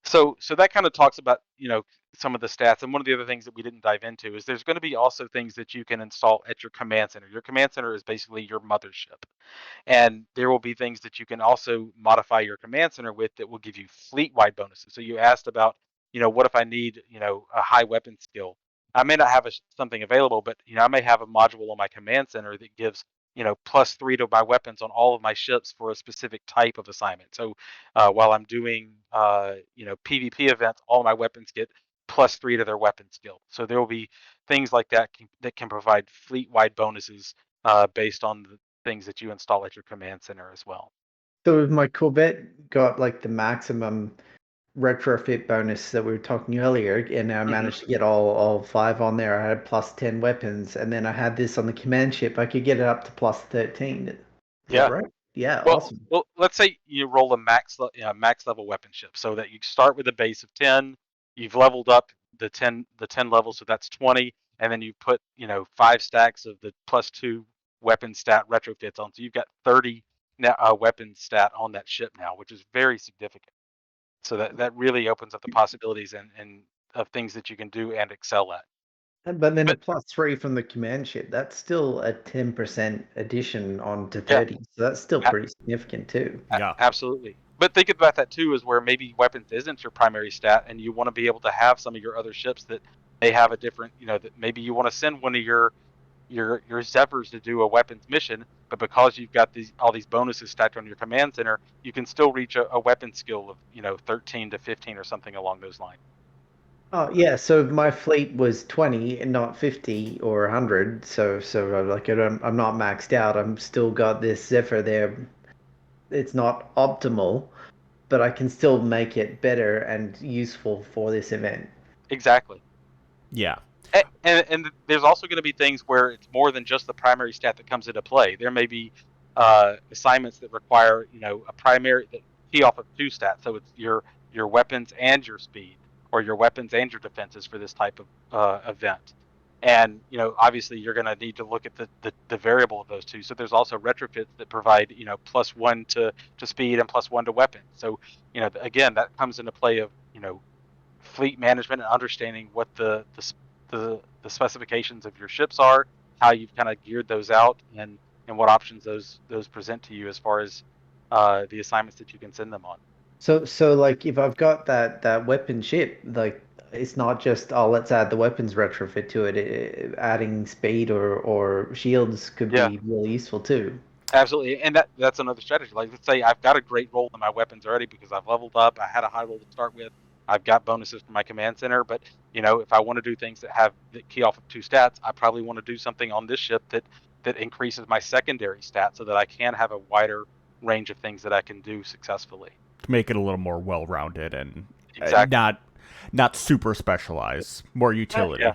So that kind of talks about, some of the stats. And one of the other things that we didn't dive into is there's going to be also things that you can install at your command center. Your command center is basically your mothership. And there will be things that you can also modify your command center with that will give you fleet-wide bonuses. So you asked about, what if I need, a high weapon skill? I may not have something available, but I may have a module on my command center that gives, +3 to my weapons on all of my ships for a specific type of assignment. So while I'm doing, PvP events, all my weapons get +3 to their weapon skill. So there will be things like that that can provide fleet-wide bonuses based on the things that you install at your command center as well. So my Corvette got like the maximum retrofit bonus that we were talking earlier, and I Hmm. managed to get all five on there. I had +10 weapons, and then I had this on the command ship. I could get it up to +13. Is that Yeah. right? Yeah, Well, awesome. well, let's say you roll a max level weapon ship, so that you start with a base of 10. You've leveled up the 10 levels, so that's 20, and then you put 5 stacks of the +2 weapon stat retrofits on. So you've got 30 weapon stat on that ship now, which is very significant. So that really opens up the possibilities and of things that you can do and excel at. But then a But +3 from the command ship, that's still a 10% addition on to yeah, 30. So that's still a- pretty significant too. Yeah. absolutely. But think about that too, is where maybe weapons isn't your primary stat, and you want to be able to have some of your other ships that may have a different, that maybe you want to send one of your Zephyrs to do a weapons mission, but because you've got all these bonuses stacked on your command center, you can still reach a weapon skill of 13 to 15 or something along those lines. Oh yeah, so my fleet was 20 and not 50 or 100. So like I'm not maxed out. I'm still got this Zephyr there. It's not optimal, but I can still make it better and useful for this event. Exactly. Yeah. And there's also going to be things where it's more than just the primary stat that comes into play. There may be assignments that require a primary that key off of 2 stats, so it's your weapons and your speed, or your weapons and your defenses for this type of event. And obviously you're going to need to look at the variable of those two. So there's also retrofits that provide +1 to speed and +1 to weapons. So again, that comes into play of fleet management and understanding what the specifications of your ships are, how you've kind of geared those out, and what options those present to you as far as the assignments that you can send them on. So like if I've got that weapon ship, like it's not just oh let's add the weapons retrofit to it. Adding speed or shields could Yeah, be really useful too. absolutely, and that's another strategy. Like, let's say I've got a great roll in my weapons already because I've leveled up. I had a high roll to start with. I've got bonuses from my command center, but if I want to do things that key off of 2 stats, I probably want to do something on this ship that increases my secondary stat so that I can have a wider range of things that I can do successfully. To make it a little more well-rounded and Exactly. not super specialized, more Yeah. utility.